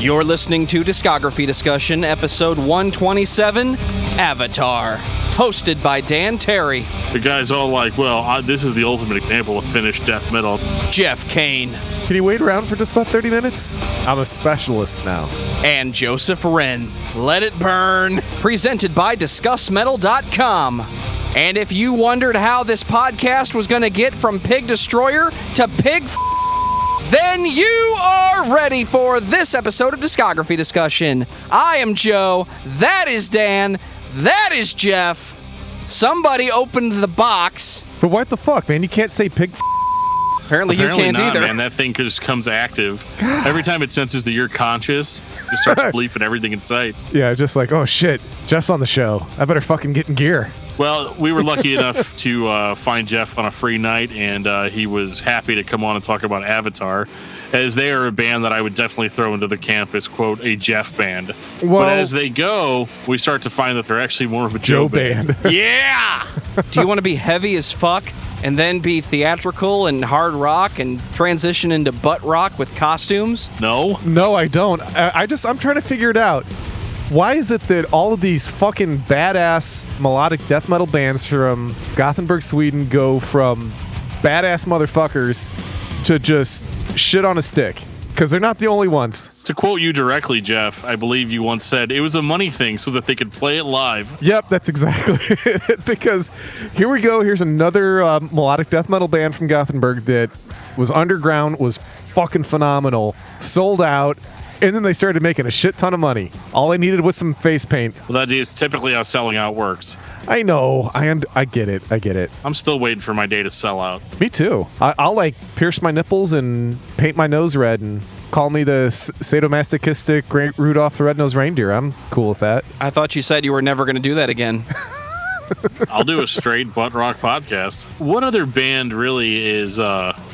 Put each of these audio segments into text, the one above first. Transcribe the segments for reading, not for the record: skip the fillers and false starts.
You're listening to Discography Discussion, episode 127, Avatar, hosted by Dan Terry. The guy's all like, well, this is the ultimate example of finished death metal. Jeff Kane. Can you wait around for just about 30 minutes? I'm a specialist now. And Joseph Wren. Let it burn. Presented by discussmetal.com. And if you wondered how this podcast was going to get from Pig Destroyer to Pig then you are ready for this episode of Discography Discussion. I am Joe. That is Dan. That is Jeff. Somebody opened the box. But what the fuck, man? You can't say pig. Apparently you can't not, either. Man, that thing just comes active. Every time it senses that you're conscious, it starts bleeping everything in sight. Yeah, just like, oh shit, Jeff's on the show. I better fucking get in gear. Well, we were lucky enough to find Geoff on a free night, and he was happy to come on and talk about Avatar, as they are a band that I would definitely throw into the camp as, quote, a Geoff band. Well, but as they go, we start to find that they're actually more of a Joe band. Yeah! Do you want to be heavy as fuck and then be theatrical and hard rock and transition into butt rock with costumes? No, I don't. I'm trying to figure it out. Why is it that all of these fucking badass melodic death metal bands from Gothenburg, Sweden go from badass motherfuckers to just shit on a stick? Because they're not the only ones. To quote you directly, Geoff, I believe you once said it was a money thing so that they could play it live. Yep, that's exactly it. Because here we go. Here's another melodic death metal band from Gothenburg that was underground, was fucking phenomenal, sold out. And then they started making a shit ton of money. All I needed was some face paint. Well, that is typically how selling out works. I know. I get it. I'm still waiting for my day to sell out. Me too. I'll like pierce my nipples and paint my nose red and call me the sadomasochistic Great Rudolph the Red-Nosed Reindeer. I'm cool with that. I thought you said you were never going to do that again. I'll do a straight butt rock podcast. What other band really is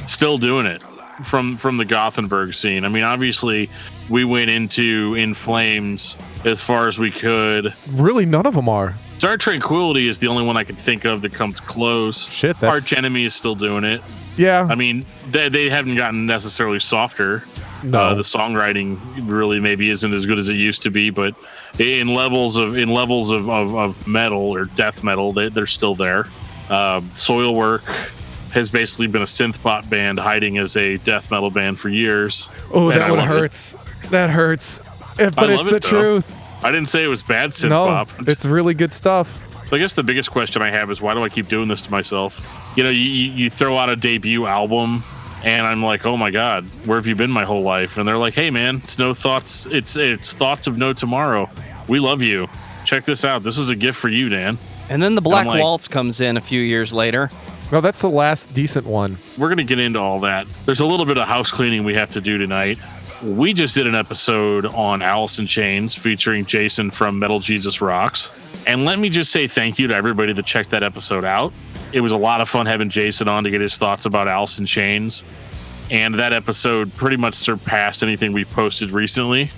still doing it from the Gothenburg scene? I mean, obviously, we went into In Flames as far as we could. Really, none of them are. Dark Tranquility is the only one I could think of that comes close. Shit, that's... Arch Enemy is still doing it. Yeah. I mean, they haven't gotten necessarily softer. No. The songwriting really maybe isn't as good as it used to be, but in levels of metal or death metal, they're still there. Soilwork has basically been a synth pop band hiding as a death metal band for years. Oh, that one hurts. That hurts. But it's the truth. I didn't say it was bad synth pop. It's really good stuff. So I guess the biggest question I have is, why do I keep doing this to myself? You know, you throw out a debut album, and I'm like, oh my God, where have you been my whole life? And they're like, hey man, it's no thoughts. It's thoughts of no tomorrow. We love you. Check this out. This is a gift for you, Dan. And then the Black Waltz comes in a few years later. No, that's the last decent one. We're going to get into all that. There's a little bit of house cleaning we have to do tonight. We just did an episode on Alice in Chains featuring Jason from Metal Jesus Rocks. And let me just say thank you to everybody that checked that episode out. It was a lot of fun having Jason on to get his thoughts about Alice in Chains. And that episode pretty much surpassed anything we've posted recently.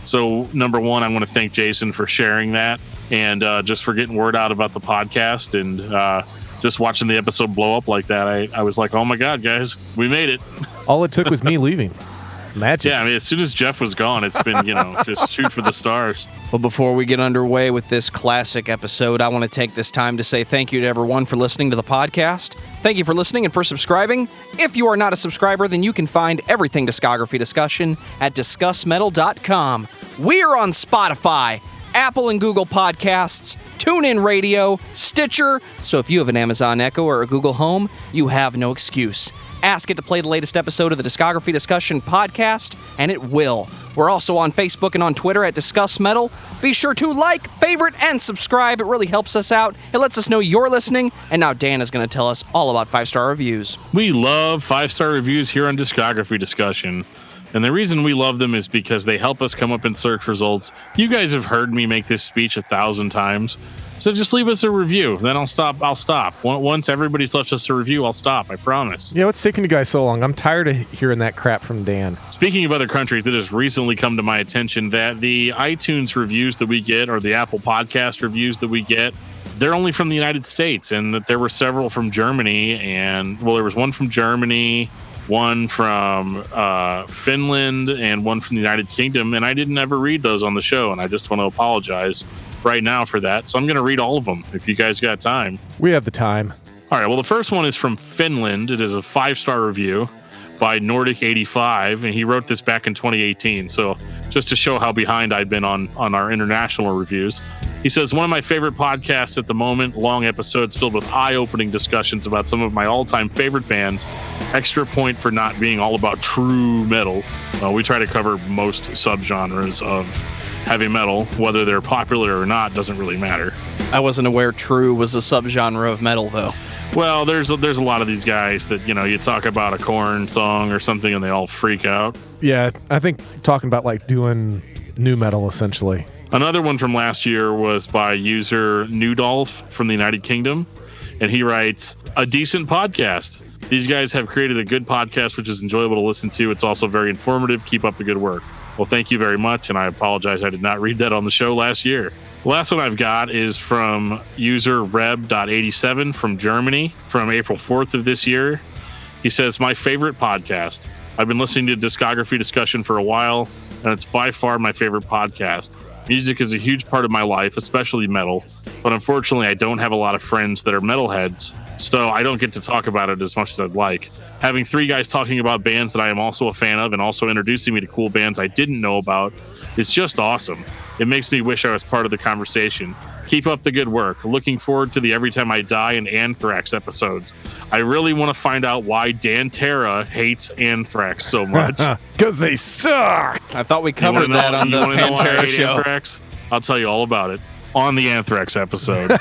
So, number one, I want to thank Jason for sharing that and just for getting word out about the podcast and just watching the episode blow up like that. I was like, oh my God, guys, we made it. All it took was me leaving. Magic. Yeah, I mean, as soon as Geoff was gone, it's been, just shoot for the stars. Well, before we get underway with this classic episode, I want to take this time to say thank you to everyone for listening to the podcast. Thank you for listening and for subscribing. If you are not a subscriber, then you can find everything Discography Discussion at discussmetal.com. We are on Spotify, Apple and Google Podcasts, TuneIn Radio, Stitcher. So if you have an Amazon Echo or a Google Home, you have no excuse. Ask it to play the latest episode of the Discography Discussion podcast, and it will. We're also on Facebook and on Twitter at Discuss Metal. Be sure to like, favorite, and subscribe. It really helps us out. It lets us know you're listening. And now Dan is going to tell us all about 5-star reviews. We love 5-star reviews here on Discography Discussion. And the reason we love them is because they help us come up in search results. You guys have heard me make this speech 1,000 times. So just leave us a review. Then I'll stop. Once everybody's left us a review, I'll stop. I promise. Yeah, what's taking you guys so long? I'm tired of hearing that crap from Dan. Speaking of other countries, it has recently come to my attention that the iTunes reviews that we get or the Apple Podcast reviews that we get, they're only from the United States, and that there were several from Germany. And, well, there was one from Germany, one from Finland, and one from the United Kingdom. And I didn't ever read those on the show, and I just want to apologize right now for that. So I'm going to read all of them if you guys got time. We have the time. All right. Well, the first one is from Finland. It is a 5-star review by Nordic85, and he wrote this back in 2018. So just to show how behind I've been on our international reviews. He says, one of my favorite podcasts at the moment, long episodes filled with eye-opening discussions about some of my all-time favorite bands. Extra point for not being all about true metal. We try to cover most subgenres of heavy metal. Whether they're popular or not doesn't really matter. I wasn't aware true was a subgenre of metal, though. Well, there's a lot of these guys that, you talk about a Korn song or something and they all freak out. Yeah, I think talking about like doing new metal, essentially. Another one from last year was by user Newdolf from the United Kingdom, and he writes, a decent podcast. These guys have created a good podcast, which is enjoyable to listen to. It's also very informative. Keep up the good work. Well, thank you very much, and I apologize I did not read that on the show last year. The last one I've got is from user Reb.87 from Germany from April 4th of this year. He says, my favorite podcast. I've been listening to Discography Discussion for a while, and it's by far my favorite podcast. Music is a huge part of my life, especially metal, but unfortunately I don't have a lot of friends that are metalheads, so I don't get to talk about it as much as I'd like. Having 3 guys talking about bands that I am also a fan of and also introducing me to cool bands I didn't know about is just awesome. It makes me wish I was part of the conversation. Keep up the good work. Looking forward to the Every Time I Die and Anthrax episodes. I really want to find out why Dan Terra hates Anthrax so much. Because they suck! I thought we covered that on the Pantera show. Anthrax? I'll tell you all about it on the Anthrax episode.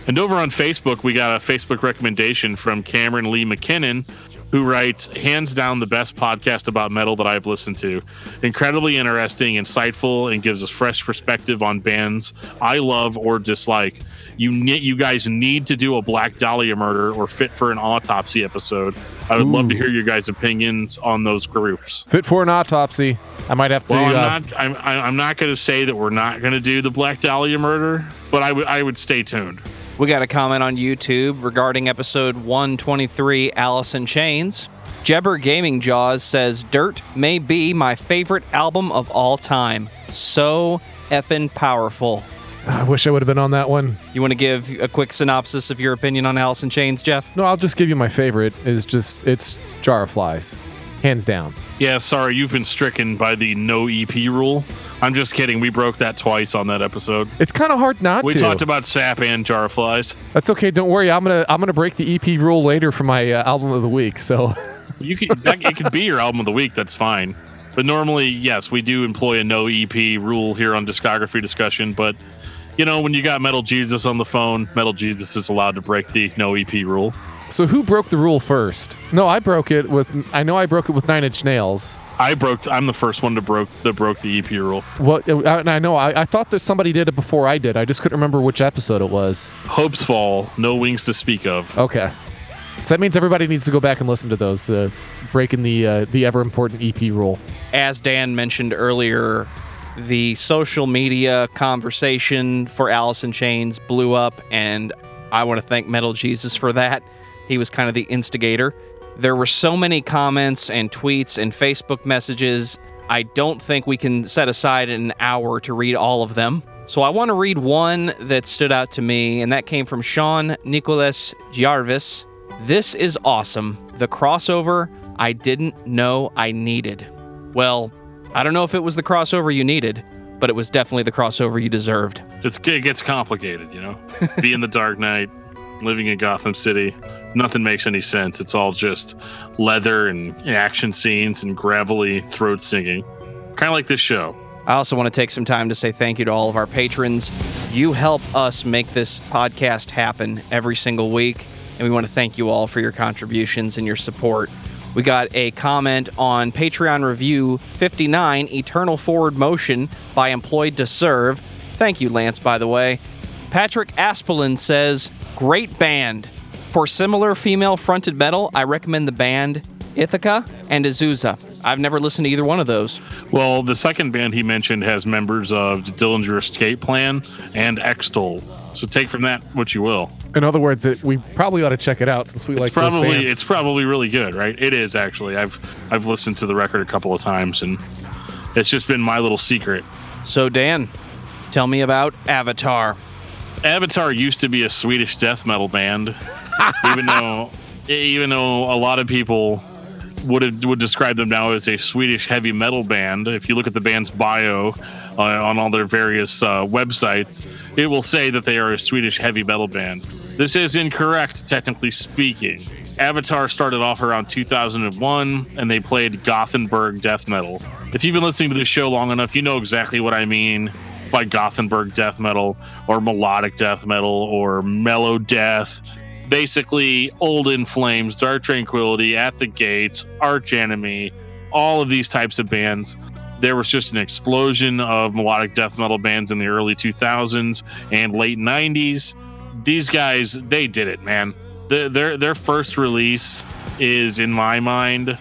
And over on Facebook, we got a Facebook recommendation from Cameron Lee McKinnon, who writes, hands down the best podcast about metal that I've listened to. Incredibly interesting, insightful, and gives us fresh perspective on bands I love or dislike. You guys need to do a Black Dahlia Murder or Fit for an Autopsy episode. I would love to hear your guys' opinions on those groups. Fit for an Autopsy. I might have to. Well, I'm not going to say that we're not going to do the Black Dahlia Murder, but I would stay tuned. We got a comment on YouTube regarding episode 123, Alice in Chains. Jebber Gaming Jaws says, Dirt may be my favorite album of all time. So effing powerful. I wish I would have been on that one. You want to give a quick synopsis of your opinion on Alice in Chains, Geoff? No, I'll just give you my favorite. It's Jar of Flies. Hands down. Yeah, sorry, you've been stricken by the no EP rule. I'm just kidding. We broke that twice on that episode. It's kind of hard not to. We talked about Sap and Jar of Flies. That's okay. Don't worry. I'm gonna break the EP rule later for my album of the week. So it could be your album of the week. That's fine. But normally, yes, we do employ a no EP rule here on Discography Discussion. But when you got Metal Jesus on the phone, Metal Jesus is allowed to break the no EP rule. So who broke the rule first? No, I broke it with 9 Inch Nails. I'm the first one that broke the EP rule. Well, I know. I thought that somebody did it before I did. I just couldn't remember which episode it was. Hopes Fall, No Wings to Speak of. Okay. So that means everybody needs to go back and listen to those, breaking the ever-important EP rule. As Dan mentioned earlier, the social media conversation for Alice in Chains blew up, and I want to thank Metal Jesus for that. He was kind of the instigator. There were so many comments and tweets and Facebook messages. I don't think we can set aside an hour to read all of them. So I want to read one that stood out to me, and that came from Sean Nicholas Jarvis. This is awesome. The crossover I didn't know I needed. Well, I don't know if it was the crossover you needed, but it was definitely the crossover you deserved. It gets complicated, Be in the Dark Knight, living in Gotham City. Nothing makes any sense. It's all just leather and action scenes and gravelly throat singing. Kind of like this show. I also want to take some time to say thank you to all of our patrons. You help us make this podcast happen every single week, and we want to thank you all for your contributions and your support. We got a comment on Patreon Review 59, Eternal Forward Motion by Employed to Serve. Thank you, Lance, by the way. Patrick Aspelin says, great band. For similar female-fronted metal, I recommend the band Ithaca and Azusa. I've never listened to either one of those. Well, the second band he mentioned has members of the Dillinger Escape Plan and Extol. So take from that what you will. In other words, we probably ought to check it out since we like those bands. It's probably really good, right? It is, actually. I've listened to the record a couple of times, and it's just been my little secret. So, Dan, tell me about Avatar. Avatar used to be a Swedish death metal band, even though a lot of people would describe them now as a Swedish heavy metal band. If you look at the band's bio on all their various websites, it will say that they are a Swedish heavy metal band. This is incorrect, technically speaking. Avatar started off around 2001, and they played Gothenburg death metal. If you've been listening to this show long enough, you know exactly what I mean by Gothenburg death metal, or melodic death metal, or mellow death. Basically, Old In Flames, Dark Tranquillity, At the Gates, Arch Enemy, all of these types of bands. There was just an explosion of melodic death metal bands in the early 2000s and late 90s. These guys, they did it, man. Their first release is, in my mind,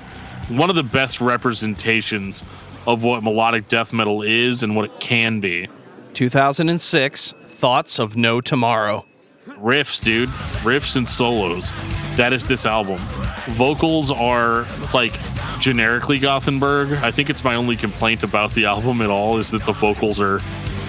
one of the best representations of what melodic death metal is and what it can be. 2006, Thoughts of No Tomorrow. Riffs, dude. Riffs and solos. That is this album. Vocals are, like, generically Gothenburg. I think it's my only complaint about the album at all is that the vocals are...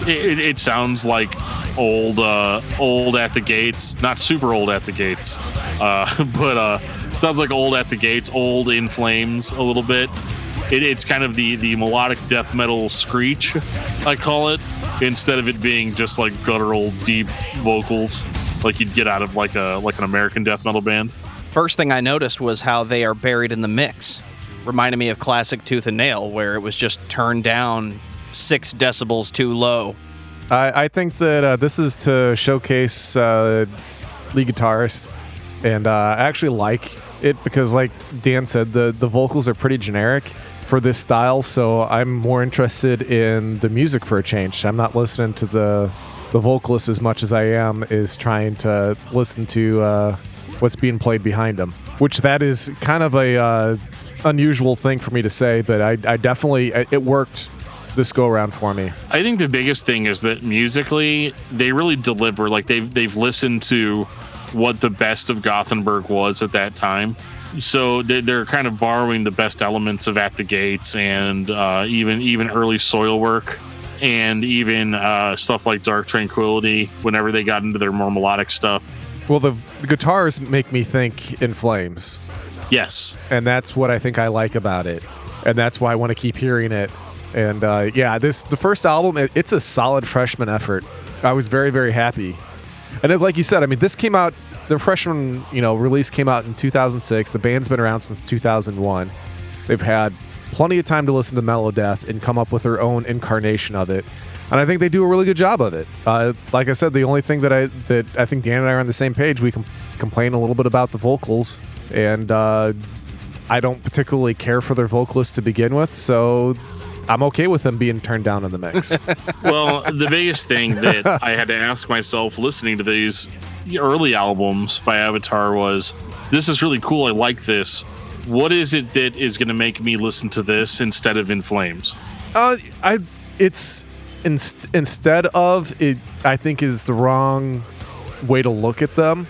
It sounds like old At the Gates. Not super old At the Gates. But sounds like old At the Gates, Old In Flames a little bit. It's kind of the melodic death metal screech, I call it, instead of it being just like guttural, deep vocals like you'd get out of like an American death metal band. First thing I noticed was how they are buried in the mix. Reminded me of classic Tooth and Nail, where it was just turned down 6 decibels too low. I think that this is to showcase lead guitarist, and I actually like it because, like Dan said, the vocals are pretty generic for this style, so I'm more interested in the music for a change. I'm not listening to the vocalist as much as I am is trying to listen to what's being played behind them, which that is kind of a unusual thing for me to say, but I definitely, it worked this go around for me. I think the biggest thing is that musically they really deliver. Like they've listened to what the best of Gothenburg was at that time, so they're kind of borrowing the best elements of At the Gates and even early Soilwork, and even stuff like Dark Tranquillity whenever they got into their more melodic stuff. Well, the guitars make me think In Flames. Yes. And that's what I think I like about it, and that's why I want to keep hearing it. And the first album, it's a solid freshman effort. I was very, very happy. And it's like you said, I mean, this came out, the freshman, release came out in 2006. The band's been around since 2001. They've had plenty of time to listen to mellow death and come up with their own incarnation of it. And I think they do a really good job of it. Like I said, the only thing that I think Dan and I are on the same page, we complain a little bit about the vocals, and I don't particularly care for their vocalist to begin with, so I'm okay with them being turned down in the mix. Well, the biggest thing that I had to ask myself listening to these early albums by Avatar was, this is really cool, I like this. What is it that is going to make me listen to this instead of In Flames? It's instead of it, I think is the wrong way to look at them.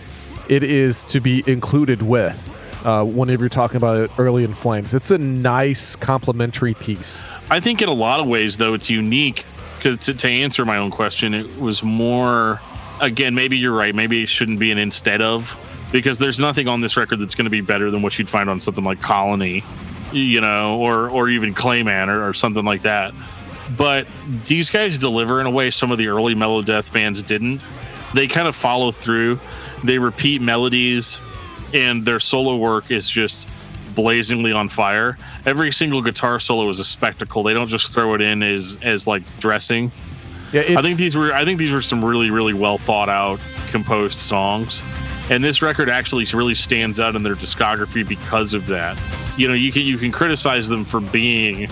It is to be included with. Whenever you're talking about early In Flames, it's a nice complementary piece. I think in a lot of ways, though, it's unique, because to answer my own question, it was more, again, maybe you're right, maybe it shouldn't be an instead of, because there's nothing on this record that's going to be better than what you'd find on something like Colony, or even Clayman or something like that. But these guys deliver in a way some of the early mellow death bands didn't. They kind of follow through. They repeat melodies, and their solo work is just blazingly on fire. Every single guitar solo is a spectacle. They don't just throw it in as like dressing. Yeah, I think these were some really, really well thought out, composed songs. And this record actually really stands out in their discography because of that. You can criticize them for being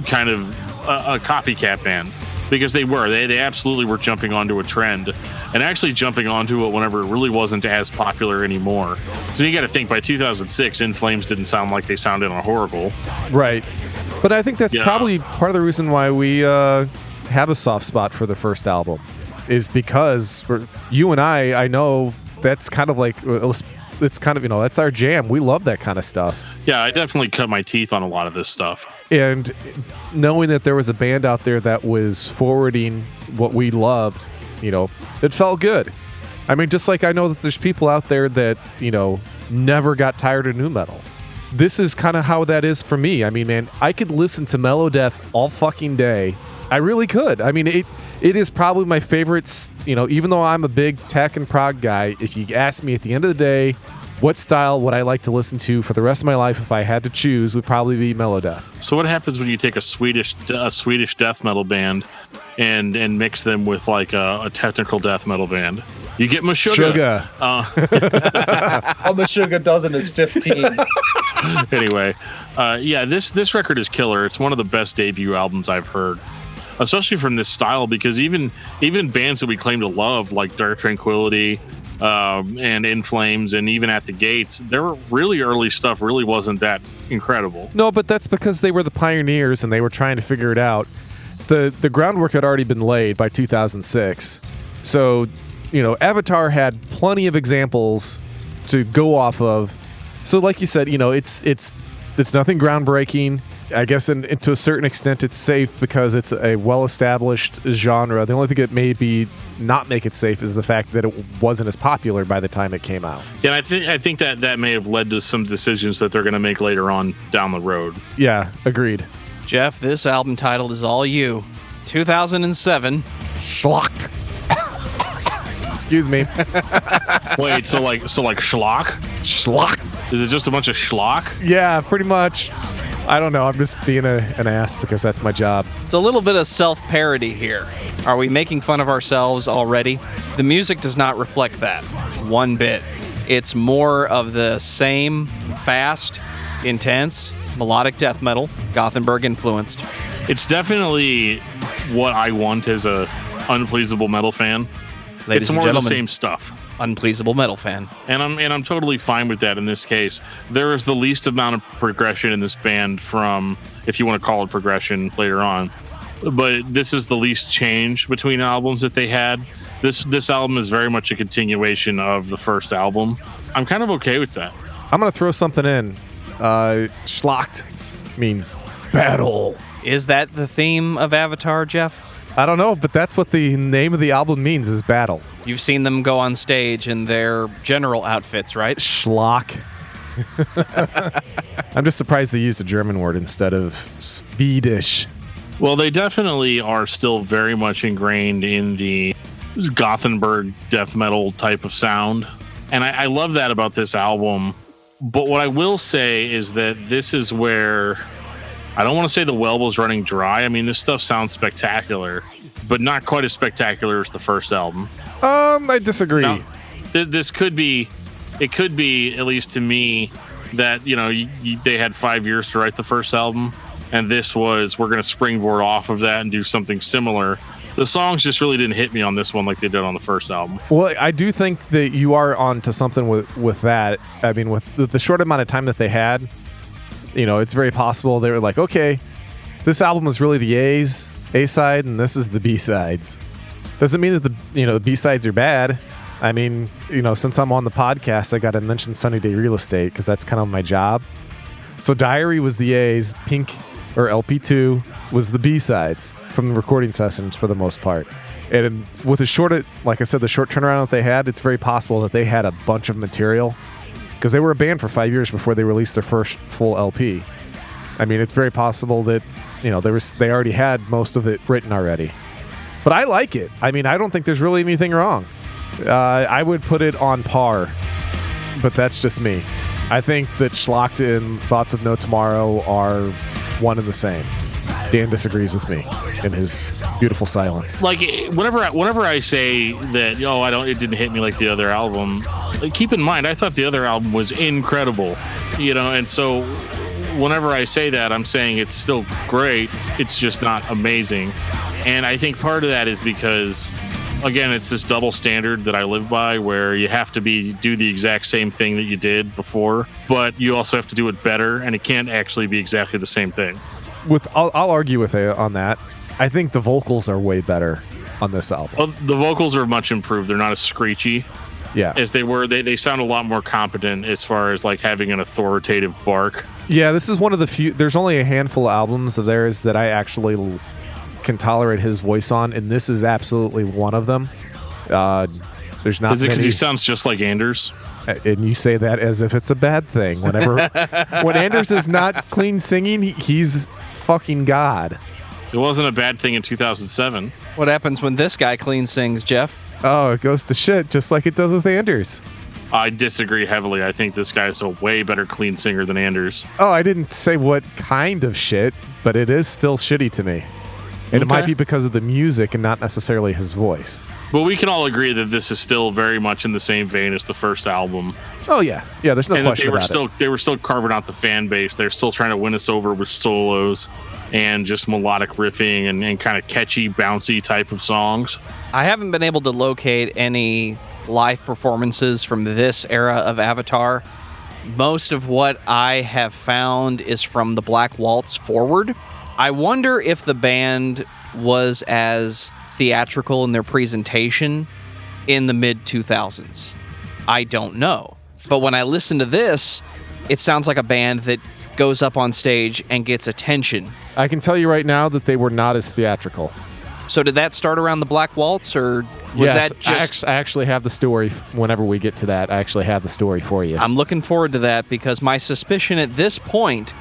kind of a copycat band, because they absolutely were jumping onto a trend, and actually jumping onto it whenever it really wasn't as popular anymore. So you got to think, by 2006, In Flames didn't sound like they sounded on Horrible. Right. But I think that's probably part of the reason why we have a soft spot for the first album, is because you and I know that's kind of like, it's kind of, that's our jam. We love that kind of stuff. Yeah, I definitely cut my teeth on a lot of this stuff. And knowing that there was a band out there that was forwarding what we loved, it felt good. I mean, just like I know that there's people out there that, never got tired of nu metal. This is kind of how that is for me. I mean, man, I could listen to Melodeath all fucking day. I really could. I mean, it is probably my favorite, even though I'm a big tech and prog guy, if you ask me at the end of the day, what style would I like to listen to for the rest of my life if I had to choose, would probably be Melodeath. So what happens when you take a Swedish death metal band and mix them with like a technical death metal band? You get Meshuggah. All Meshuggah does in is 15. Anyway, this record is killer. It's one of the best debut albums I've heard, especially from this style, because even bands that we claim to love, like Dark Tranquility and In Flames, and even At the Gates, their really early stuff really wasn't that incredible. No, but that's because they were the pioneers and they were trying to figure it out. The groundwork had already been laid by 2006. So, Avatar had plenty of examples to go off of. So like you said, it's nothing groundbreaking. I guess to a certain extent it's safe because it's a well-established genre. The only thing that maybe not make it safe is the fact that it wasn't as popular by the time it came out. Yeah, I think that may have led to some decisions that they're going to make later on down the road. Yeah, agreed. Jeff, this album title is all you. 2007. Schlocked. Excuse me. Wait, so like schlock? Schlocked. Is it just a bunch of schlock? Yeah, pretty much. I don't know. I'm just being an ass because that's my job. It's a little bit of self-parody here. Are we making fun of ourselves already? The music does not reflect that one bit. It's more of the same fast, intense, melodic death metal, Gothenburg influenced. It's definitely what I want as a unpleasable metal fan. Ladies it's more and of the gentlemen, same stuff. Unpleasable metal fan. And I'm totally fine with that in this case. There is the least amount of progression in this band from, if you want to call it progression later on. But this is the least change between albums that they had. This album is very much a continuation of the first album. I'm kind of okay with that. I'm going to throw something in. Schlocked means battle. Is that the theme of Avatar, Jeff? I don't know, but that's what the name of the album means, is battle. You've seen them go on stage in their general outfits, right? Schlock. I'm just surprised they used a German word instead of Swedish. Well, they definitely are still very much ingrained in the Gothenburg death metal type of sound. And I love that about this album. But what I will say is that this is where, I don't want to say the well was running dry. I mean, this stuff sounds spectacular, but not quite as spectacular as the first album. I disagree. Now, this could be, it could be, at least to me, that, they had 5 years to write the first album, and this was, we're going to springboard off of that and do something similar. The songs just really didn't hit me on this one like they did on the first album. Well, I do think that you are onto something with that. I mean, with the short amount of time that they had, it's very possible they were like, okay, this album is really the A-side, and this is the B-sides. Doesn't mean that the B-sides are bad. I mean, since I'm on the podcast, I got to mention Sunny Day Real Estate because that's kind of my job. So Diary was the A's, Pink or LP2 was the B-sides from the recording sessions for the most part. And with the short turnaround that they had, it's very possible that they had a bunch of material because they were a band for 5 years before they released their first full LP. I mean, it's very possible that, they already had most of it written already. But I like it. I mean, I don't think there's really anything wrong. I would put it on par, but that's just me. I think that Schlocked and Thoughts of No Tomorrow are one and the same. Dan disagrees with me in his beautiful silence. Like, whenever I say that, it didn't hit me like the other album, keep in mind, I thought the other album was incredible, and so whenever I say that, I'm saying it's still great, it's just not amazing. And I think part of that is because, again, it's this double standard that I live by where you have to do the exact same thing that you did before, but you also have to do it better, and it can't actually be exactly the same thing. I'll argue with you on that. I think the vocals are way better on this album. Well, the vocals are much improved. They're not as screechy. Yeah. as they sound a lot more competent as far as like having an authoritative bark. Yeah, this is one of the few. There's only a handful of albums of theirs that I actually can tolerate his voice on, and this is absolutely one of them. There's not. Is it because many, he sounds just like Anders? and you say that as if it's a bad thing. Whenever when Anders is not clean singing, he's fucking God. It wasn't a bad thing in 2007. What happens when this guy clean sings, Geoff? Oh, it goes to shit, just like it does with Anders. I disagree heavily. I think this guy's a way better clean singer than Anders. Oh, I didn't say what kind of shit, but it is still shitty to me. And it might be because of the music and not necessarily his voice. But we can all agree that this is still very much in the same vein as the first album. Oh, yeah. Yeah, there's no And that question about it. they were still carving out the fan base. They're still trying to win us over with solos and just melodic riffing and kind of catchy, bouncy type of songs. I haven't been able to locate any live performances from this era of Avatar. Most of what I have found is from the Black Waltz forward. I wonder if the band was as theatrical in their presentation in the mid-2000s. I don't know. But when I listen to this, it sounds like a band that goes up on stage and gets attention. I can tell you right now that they were not as theatrical. So did that start around the Black Waltz, or was Yes, that just... I actually have the story. Whenever we get to that, I actually have the story for you. I'm looking forward to that, because my suspicion at this point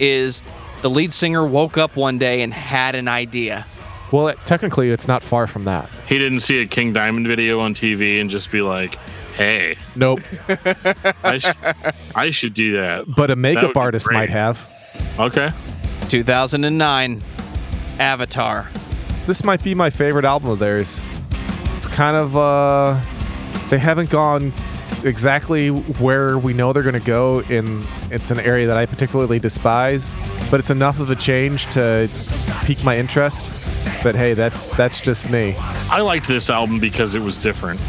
is the lead singer woke up one day and had an idea. Well, technically, it's not far from that. He didn't see a King Diamond video on TV and just be like, hey, Nope. I should do that. But a That would makeup be artist great. might have. Okay. 2009, Avatar. This might be my favorite album of theirs. It's kind of, they haven't gone exactly where we know they're going to go, and it's an area that I particularly despise, but it's enough of a change to pique my interest. But hey, that's just me. I liked this album because it was different.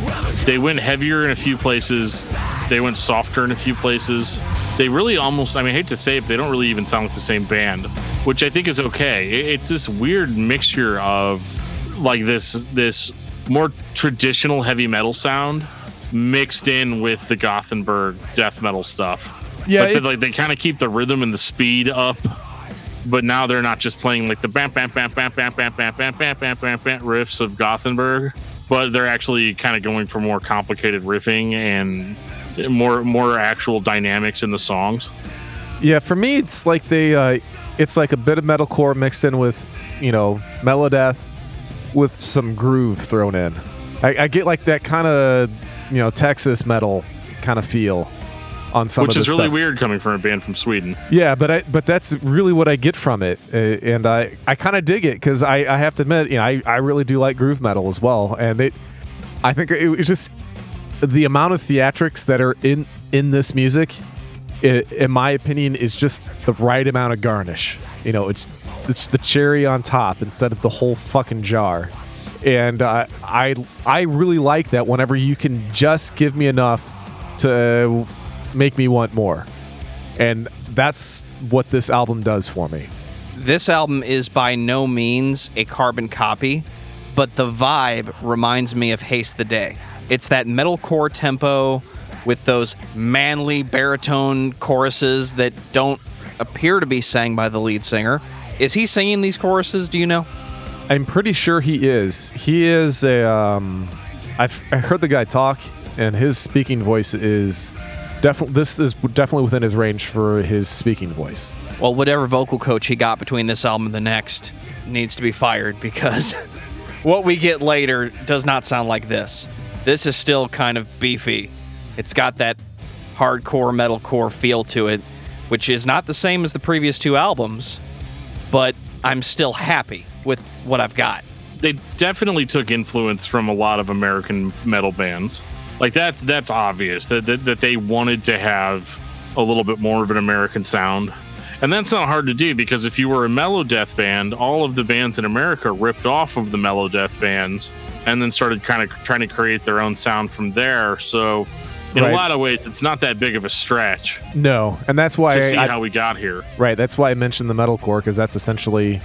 They went heavier in a few places. They went softer in a few places. They really almost, I hate to say it, but they don't really even sound like the same band, which I think is okay. It's this weird mixture of like this more traditional heavy metal sound mixed in with the Gothenburg death metal stuff. Yeah, But they kind of keep the rhythm and the speed up. But now they're not just playing like the bam bam bam bam bam bam bam bam bam bam bam bam riffs of Gothenburg, but they're actually kind of going for more complicated riffing and more actual dynamics in the songs. Yeah, for me, it's like it's like a bit of metalcore mixed in with, melodeath with some groove thrown in. I get like that kind of, Texas metal kind of feel on some of Which this is really stuff. weird coming from a band from Sweden. Yeah, but that's really what I get from it, and I kind of dig it because I have to admit, I really do like groove metal as well, and I think it was just the amount of theatrics that are in this music, in my opinion, is just the right amount of garnish. It's the cherry on top instead of the whole fucking jar, and I really like that whenever you can just give me enough to make me want more, and that's what this album does for me. This album is by no means a carbon copy, but the vibe reminds me of Haste the Day. It's that metalcore tempo with those manly baritone choruses that don't appear to be sang by the lead singer. Is he singing these choruses, do you know? I'm pretty sure he is. He is I heard the guy talk, and his speaking voice is this is definitely within his range for his speaking voice. Well, whatever vocal coach he got between this album and the next needs to be fired, because what we get later does not sound like this. This is still kind of beefy. It's got that hardcore metalcore feel to it, which is not the same as the previous two albums, but I'm still happy with what I've got. They definitely took influence from a lot of American metal bands. Like that's obvious that they wanted to have a little bit more of an American sound. And that's not hard to do, because if you were a melodeath band, all of the bands in America ripped off of the melodeath bands and then started kind of trying to create their own sound from there. So in a lot of ways, it's not that big of a stretch. No, and that's why to see how we got here. Right, that's why I mentioned the metalcore, because that's essentially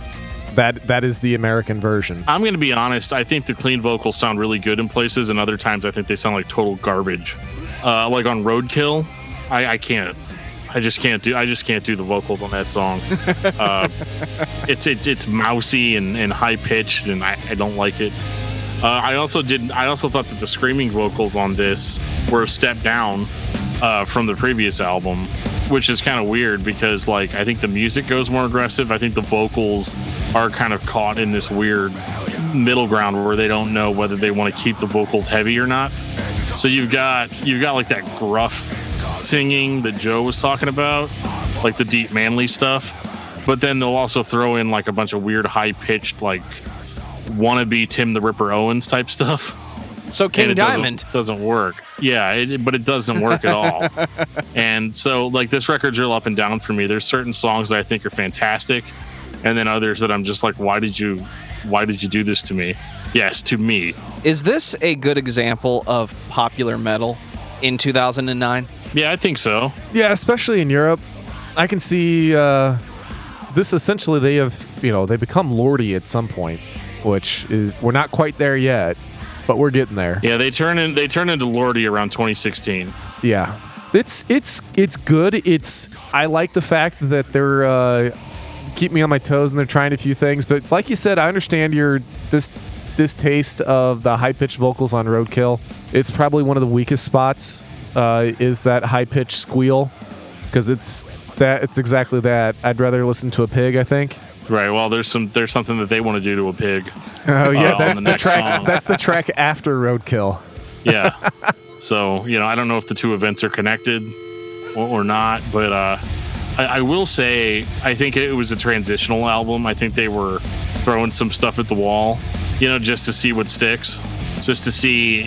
That is the American version. I'm going to be honest. I think the clean vocals sound really good in places, and other times I think they sound like total garbage. Like on Roadkill, I can't. I just can't do the vocals on that song. It's mousy and high pitched, and I don't like it. I also thought that the screaming vocals on this were a step down from the previous album, which is kind of weird because like I think the music goes more aggressive. I think the vocals are kind of caught in this weird middle ground where they don't know whether they want to keep the vocals heavy or not. So you've got like that gruff singing that Joe was talking about, like the deep manly stuff, but then they'll also throw in like a bunch of weird high pitched like wannabe Tim the Ripper Owens type stuff. So King Diamond doesn't work. Yeah, but it doesn't work at all. And so like this record's real up and down for me. There's certain songs that I think are fantastic, and then others that I'm just like, why did you do this to me? Yes, to me. Is this a good example of popular metal in 2009? Yeah, I think so. Yeah, especially in Europe. I can see this essentially they become lordy at some point, which is we're not quite there yet, but we're getting there. Yeah, they turn into lordy around 2016. Yeah. It's good. I like the fact that they're keep me on my toes and they're trying a few things, but like you said, I understand your distaste of the high-pitched vocals on Roadkill. It's probably one of the weakest spots is that high-pitched squeal, because it's exactly that. I'd rather listen to a pig, I think. Right. Well, there's something that they want to do to a pig. Oh yeah, that's the track. song. That's the track after Roadkill. Yeah. So I don't know if the two events are connected or not, but I will say I think it was a transitional album. I think they were throwing some stuff at the wall, just to see what sticks. Just to see,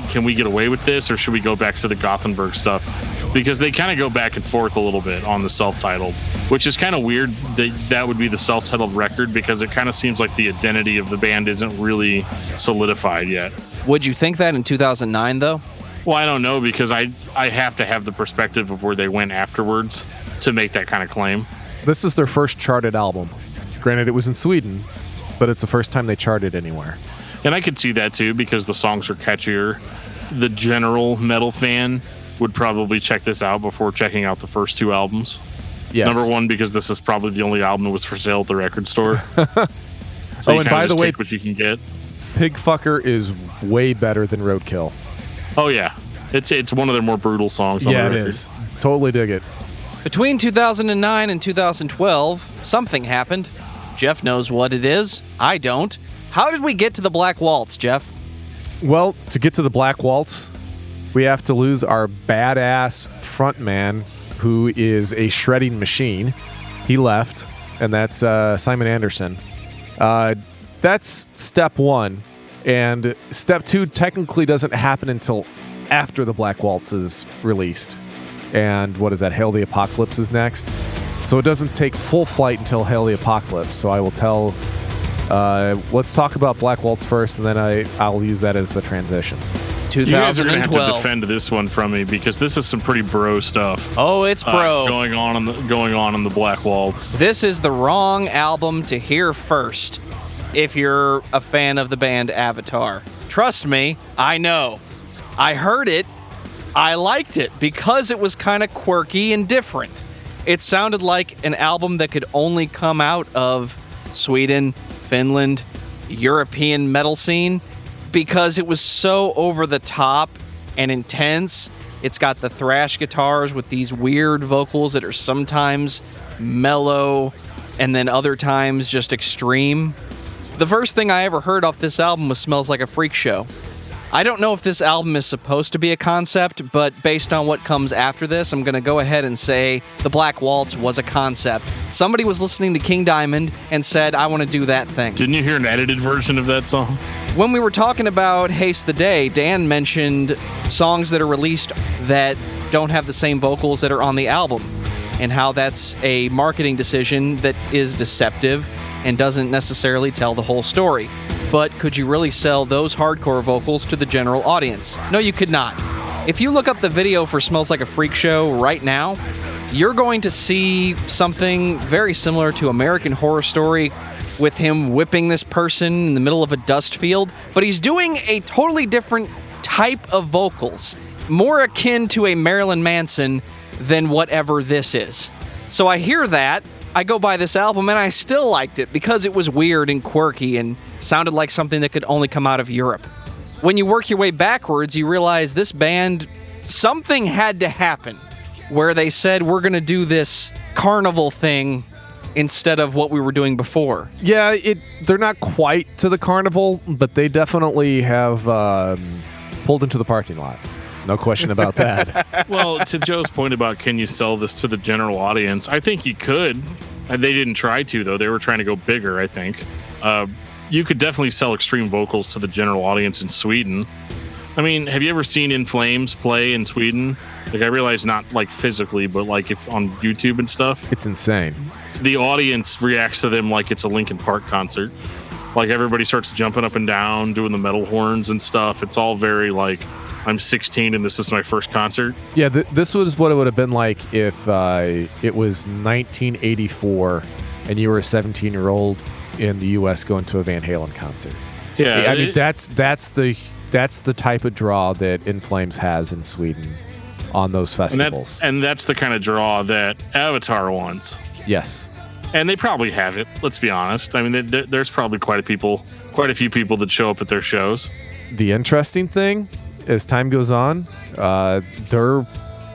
can we get away with this, or should we go back to the Gothenburg stuff? Because they kind of go back and forth a little bit on the self-titled, which is kind of weird that would be the self-titled record, because it kind of seems like the identity of the band isn't really solidified yet. Would you think that in 2009, though? Well, I don't know, because I have to have the perspective of where they went afterwards to make that kind of claim. This is their first charted album. Granted, it was in Sweden, but it's the first time they charted anywhere. And I could see that too, because the songs are catchier. The general metal fan would probably check this out before checking out the first two albums. Yes. Number one, because this is probably the only album that was for sale at the record store. So and by the way, take what you can get. Pigfucker is way better than Roadkill. Oh yeah, it's one of their more brutal songs on the record. Yeah, it is. Totally dig it. Between 2009 and 2012, something happened. Geoff knows what it is. I don't. How did we get to the Black Waltz, Geoff? Well, to get to the Black Waltz, we have to lose our badass frontman, who is a shredding machine. He left, and that's Simon Anderson. That's step one. And step two technically doesn't happen until after the Black Waltz is released. And what is that? Hail the Apocalypse is next. So it doesn't take full flight until Hail the Apocalypse. So I will tell... let's talk about Black Waltz first, and then I'll use that as the transition. 2012. You guys are going to have to defend this one from me, because this is some pretty bro stuff. Oh, it's bro. Going on in the Black Waltz. This is the wrong album to hear first if you're a fan of the band Avatar. Trust me, I know. I heard it. I liked it because it was kind of quirky and different. It sounded like an album that could only come out of Sweden, Finland, European metal scene, because it was so over the top and intense. It's got the thrash guitars with these weird vocals that are sometimes mellow and then other times just extreme. The first thing I ever heard off this album was Smells Like a Freak Show. I don't know if this album is supposed to be a concept, but based on what comes after this, I'm going to go ahead and say the Black Waltz was a concept. Somebody was listening to King Diamond and said, I want to do that thing. Didn't you hear an edited version of that song? When we were talking about Haste the Day, Dan mentioned songs that are released that don't have the same vocals that are on the album, and how that's a marketing decision that is deceptive and doesn't necessarily tell the whole story. But could you really sell those hardcore vocals to the general audience? No, you could not. If you look up the video for Smells Like a Freak Show right now, you're going to see something very similar to American Horror Story with him whipping this person in the middle of a dust field, but he's doing a totally different type of vocals, more akin to a Marilyn Manson than whatever this is. So I hear that, I go buy this album, and I still liked it because it was weird and quirky and sounded like something that could only come out of Europe. When you work your way backwards, you realize this band, something had to happen where they said, we're going to do this carnival thing instead of what we were doing before. Yeah, they're not quite to the carnival, but they definitely have pulled into the parking lot. No question about that. Well, to Joe's point about can you sell this to the general audience, I think you could. They didn't try to, though. They were trying to go bigger, I think. You could definitely sell extreme vocals to the general audience in Sweden. I mean, have you ever seen In Flames play in Sweden? Like, I realize not like physically, but like if on YouTube and stuff. It's insane. The audience reacts to them like it's a Linkin Park concert. Like everybody starts jumping up and down, doing the metal horns and stuff. It's all very like, I'm 16 and this is my first concert. Yeah, this was what it would have been like if it was 1984 and you were a 17-year-old in the U.S. going to a Van Halen concert. Yeah, I mean that's the type of draw that In Flames has in Sweden on those festivals. And that's the kind of draw that Avatar wants. Yes. And they probably have it, let's be honest. I mean, there's probably quite a few people that show up at their shows. The interesting thing, as time goes on, their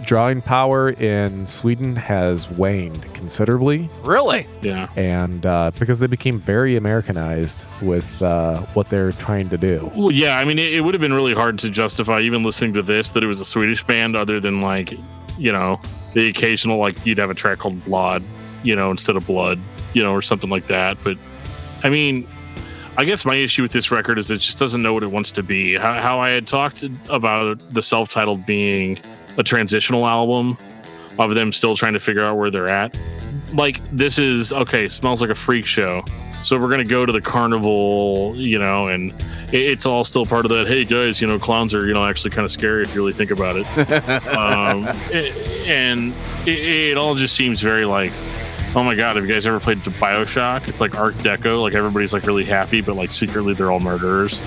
drawing power in Sweden has waned considerably. Really? Yeah. And because they became very Americanized with what they're trying to do. Well, yeah, I mean, it would have been really hard to justify even listening to this, that it was a Swedish band, other than like, you know, the occasional, like you'd have a track called Blood, you know, instead of Blood, you know, or something like that. But I mean, I guess my issue with this record is it just doesn't know what it wants to be. How I had talked about the self-titled being a transitional album of them still trying to figure out where they're at. Like, this is, okay, Smells Like a Freak Show. So we're going to go to the carnival, you know, and it's all still part of that, hey, guys, you know, clowns are, you know, actually kind of scary if you really think about it. It all just seems very like, oh my God, have you guys ever played BioShock? It's like Art Deco, like everybody's like really happy, but like secretly they're all murderers.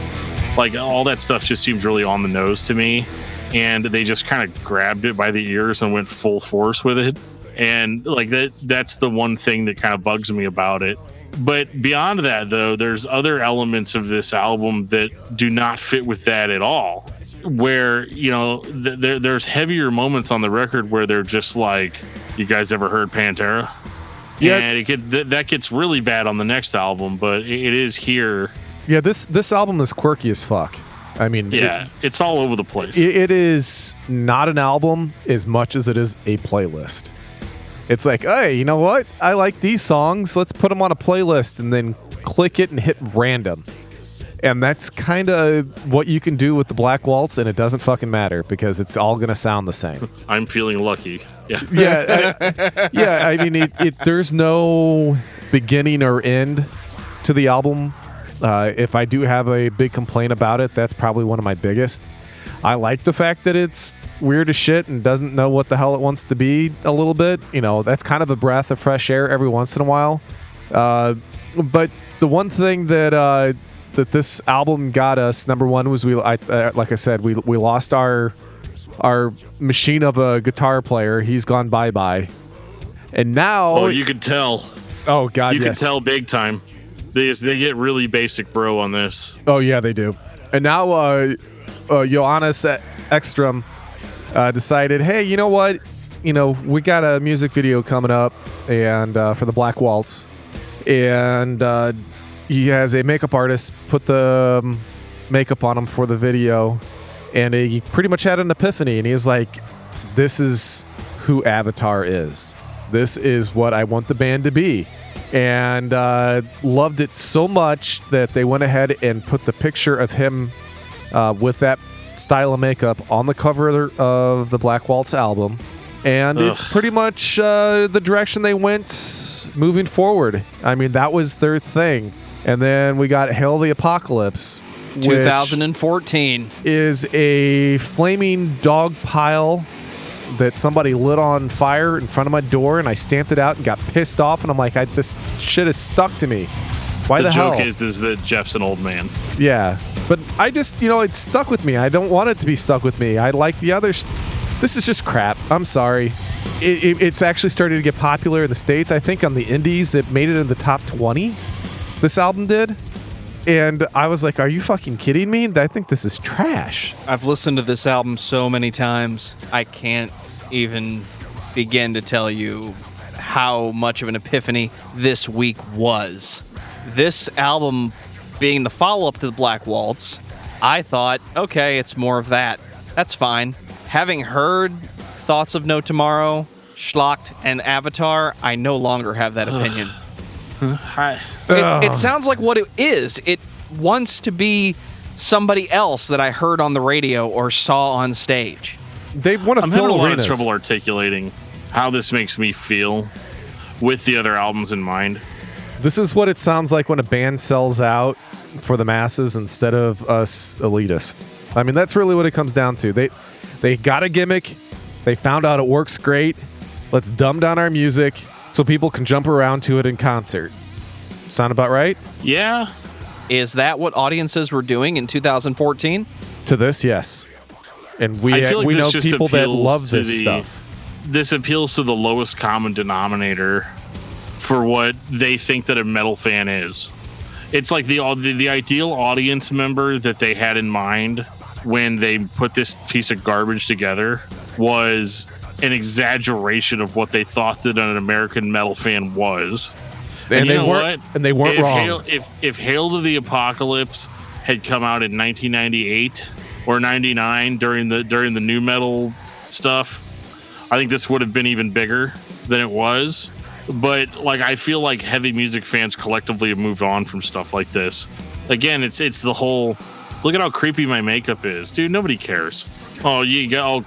Like all that stuff just seems really on the nose to me. And they just kind of grabbed it by the ears and went full force with it. And like that's the one thing that kind of bugs me about it. But beyond that, though, there's other elements of this album that do not fit with that at all. Where, you know, there's heavier moments on the record where they're just like, you guys ever heard Pantera? Yeah. And that gets really bad on the next album, but it is here. Yeah, this album is quirky as fuck. I mean, yeah, it's all over the place. It is not an album as much as it is a playlist. It's like, hey, you know what? I like these songs. Let's put them on a playlist and then click it and hit random. And that's kind of what you can do with the Black Waltz, and it doesn't fucking matter because it's all going to sound the same. I'm feeling lucky. Yeah. Yeah. I mean, there's no beginning or end to the album. If I do have a big complaint about it, that's probably one of my biggest. I like the fact that it's weird as shit and doesn't know what the hell it wants to be a little bit. You know, that's kind of a breath of fresh air every once in a while. But the one thing that this album got us, number one, was like I said, we lost our machine of a guitar player. He's gone bye-bye. And now... Oh, you could tell. Oh, God, You yes. can tell big time. They get really basic, bro, on this. Oh, yeah, they do. And now Johannes Ekstrom decided, hey, you know what? You know, we got a music video coming up and for the Black Waltz. And he has a makeup artist put the makeup on him for the video. And he pretty much had an epiphany. And he's like, this is who Avatar is. This is what I want the band to be. And loved it so much that they went ahead and put the picture of him with that style of makeup on the cover of the Black Waltz album. And it's pretty much the direction they went moving forward. I mean, that was their thing. And then we got Hail the Apocalypse, 2014. is a flaming dog pile that somebody lit on fire in front of my door, and I stamped it out and got pissed off, and I'm like, this shit is stuck to me. Why the hell? The joke is that Geoff's an old man. Yeah, but I just, it's stuck with me. I don't want it to be stuck with me. I like the others. This is just crap. I'm sorry. It's actually started to get popular in the States. I think on the indies, it made it in the top 20. This album did. And I was like, are you fucking kidding me? I think this is trash. I've listened to this album so many times, I can't even begin to tell you how much of an epiphany this week was. This album being the follow-up to the Black Waltz, I thought, okay, it's more of that. That's fine. Having heard Thoughts of No Tomorrow, Schlocked, and Avatar, I no longer have that opinion. It sounds like what it is. It wants to be somebody else that I heard on the radio or saw on stage. They want to I'm fill having a lot arenas. of trouble articulating how this makes me feel with the other albums in mind. This is what it sounds like when a band sells out for the masses instead of us elitist. I mean, that's really what it comes down to. They got a gimmick. They found out it works great. Let's dumb down our music so people can jump around to it in concert. Sound about right? Yeah. Is that what audiences were doing in 2014? To this, yes. And we I feel like we this know just people that appeals love to this stuff. This appeals to the lowest common denominator for what they think that a metal fan is. It's like the ideal audience member that they had in mind when they put this piece of garbage together was an exaggeration of what they thought that an American metal fan was. And you they know weren't. what? And they weren't wrong. If Hail to the Apocalypse had come out in 1998 or 99 during the new metal stuff, I think this would have been even bigger than it was. But like, I feel like heavy music fans collectively have moved on from stuff like this. Again, it's the whole, look at how creepy my makeup is, dude. Nobody cares. Oh,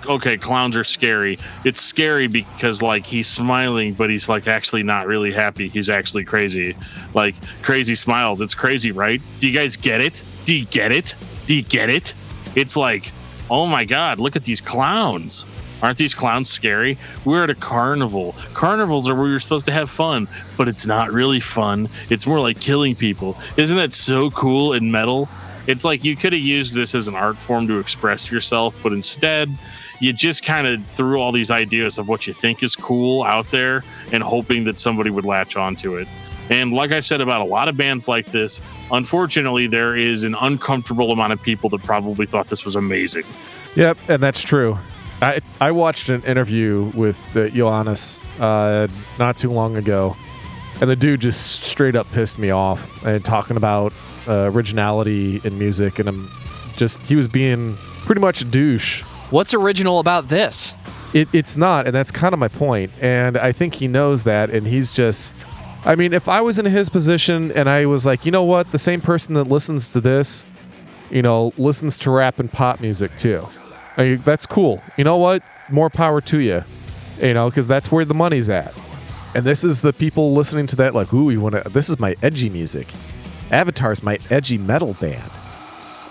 okay, clowns are scary. It's scary because like he's smiling, but he's like actually not really happy. He's actually crazy, like crazy smiles. It's crazy, right? Do you guys get it? Do you get it? Do you get it? It's like, oh my God, look at these clowns. Aren't these clowns scary? We're at a carnival. Carnivals are where you're supposed to have fun, but it's not really fun. It's more like killing people. Isn't that so cool in metal? It's like you could have used this as an art form to express yourself, but instead you just kind of threw all these ideas of what you think is cool out there and hoping that somebody would latch onto it. And like I've said about a lot of bands like this, unfortunately, there is an uncomfortable amount of people that probably thought this was amazing. Yep, and that's true. I watched an interview with Johannes not too long ago, and the dude just straight up pissed me off and talking about originality in music, and he was being pretty much a douche. What's original about this? It's not, and that's kind of my point, and I think he knows that, and he's just, I mean, if I was in his position and I was like, you know what, the same person that listens to this, listens to rap and pop music too. I mean, that's cool. You know what? More power to you. Because that's where the money's at. And this is the people listening to that like, ooh, this is my edgy music. Avatar's my edgy metal band.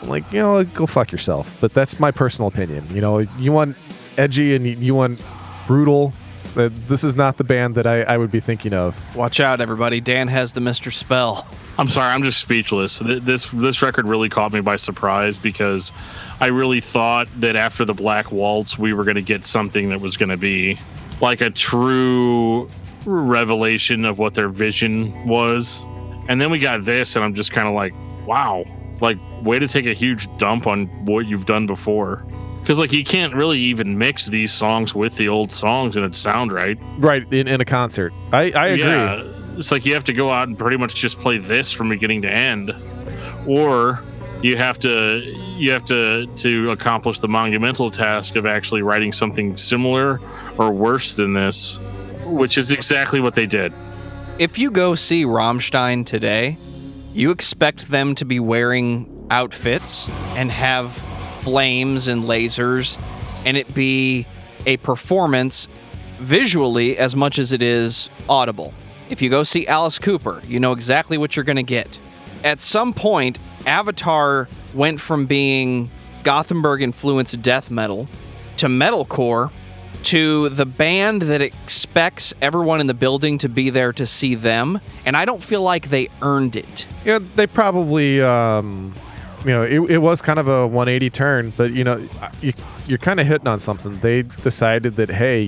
I'm like, go fuck yourself. But that's my personal opinion. You want edgy and you want brutal. This is not the band that I would be thinking of. Watch out, everybody. Dan has the Mr. Spell. I'm sorry, I'm just speechless. This record really caught me by surprise because I really thought that after the Black Waltz, we were going to get something that was going to be like a true revelation of what their vision was. And then we got this, and I'm just kind of like, wow, like, way to take a huge dump on what you've done before. Because, like, you can't really even mix these songs with the old songs and it sound right. Right, in a concert. I agree. Yeah, it's like you have to go out and pretty much just play this from beginning to end. Or you have to accomplish the monumental task of actually writing something similar or worse than this, which is exactly what they did. If you go see Rammstein today, you expect them to be wearing outfits and have flames and lasers, and it be a performance visually as much as it is audible. If you go see Alice Cooper, you know exactly what you're going to get. At some point, Avatar went from being Gothenburg-influenced death metal to metalcore, to the band that expects everyone in the building to be there to see them, and I don't feel like they earned it. Yeah, they probably, it was kind of a 180 turn, but, you're kind of hitting on something. They decided that, hey,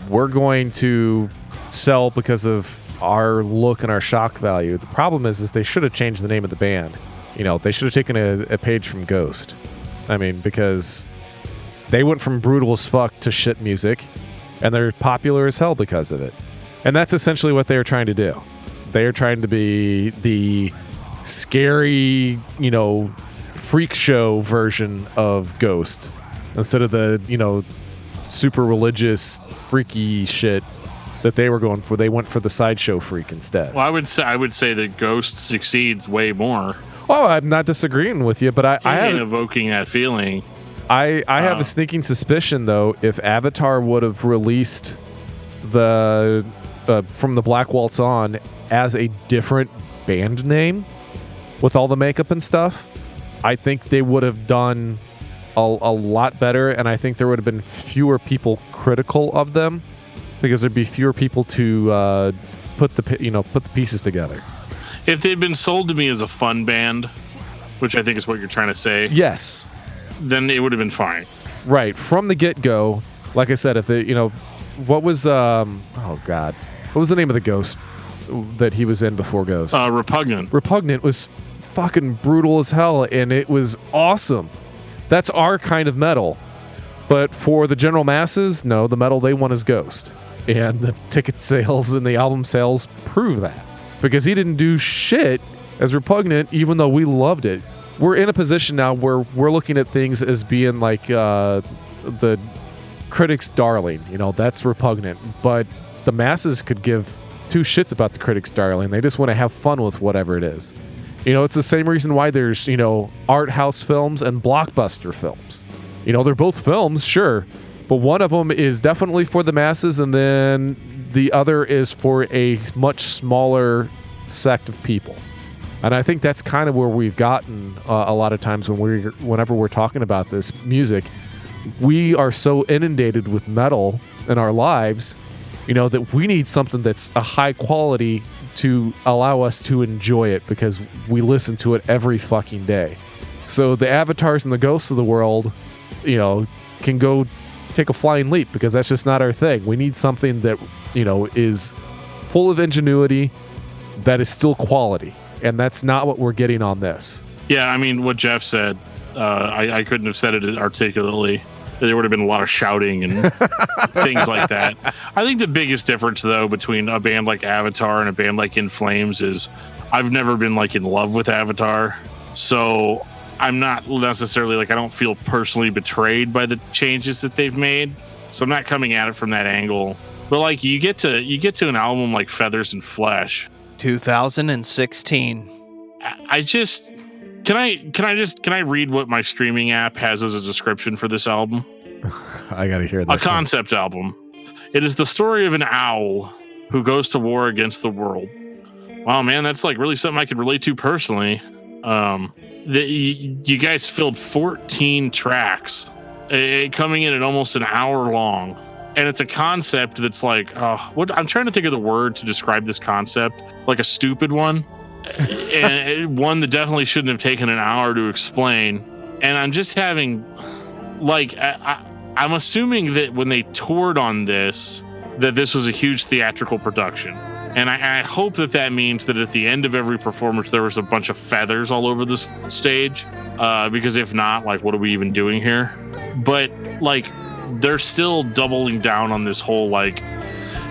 we're going to sell because of our look and our shock value. The problem is they should have changed the name of the band. They should have taken a page from Ghost. I mean, because they went from brutal as fuck to shit music, and they're popular as hell because of it. And that's essentially what they were trying to do. They are trying to be the scary, freak show version of Ghost instead of the, super religious, freaky shit that they were going for. They went for the sideshow freak instead. Well, I would say that Ghost succeeds way more. Oh, I'm not disagreeing with you, but I have evoking that feeling. I have a sneaking suspicion, though, if Avatar would have released the From the Black Waltz on as a different band name with all the makeup and stuff, I think they would have done a lot better, and I think there would have been fewer people critical of them because there'd be fewer people to put the pieces together. If they'd been sold to me as a fun band, which I think is what you're trying to say, yes, then it would have been fine. Right. From the get-go, like I said, if they, what was, what was the name of the Ghost that he was in before Ghost? Repugnant. Repugnant was fucking brutal as hell, and it was awesome. That's our kind of metal. But for the general masses, no, the metal they want is Ghost. And the ticket sales and the album sales prove that. Because he didn't do shit as Repugnant, even though we loved it. We're in a position now where we're looking at things as being like the critics' darling. That's Repugnant. But the masses could give two shits about the critics' darling. They just want to have fun with whatever it is. It's the same reason why there's, art house films and blockbuster films. They're both films, sure. But one of them is definitely for the masses, and then the other is for a much smaller sect of people. And I think that's kind of where we've gotten a lot of times whenever we're talking about this music. We are so inundated with metal in our lives, that we need something that's a high quality to allow us to enjoy it because we listen to it every fucking day. So the Avatars and the Ghosts of the world, can go take a flying leap because that's just not our thing. We need something that, is full of ingenuity, that is still quality. And that's not what we're getting on this. Yeah, I mean, what Geoff said, I couldn't have said it articulately. There would have been a lot of shouting and things like that. I think the biggest difference, though, between a band like Avatar and a band like In Flames is I've never been, in love with Avatar. So I'm not necessarily, I don't feel personally betrayed by the changes that they've made. So I'm not coming at it from that angle. But, you get to an album like Feathers and Flesh. 2016. Can I read what my streaming app has as a description for this album? I gotta hear this. A concept album. It is the story of an owl who goes to war against the world. Wow, man, that's really something I could relate to personally. You guys filled 14 tracks, coming in at almost an hour long. And it's a concept that's I'm trying to think of the word to describe this concept, a stupid one. And one that definitely shouldn't have taken an hour to explain. And I'm just having, I'm assuming that when they toured on this, that this was a huge theatrical production. And I hope that means that at the end of every performance, there was a bunch of feathers all over this stage. Because if not, what are we even doing here? But, they're still doubling down on this whole,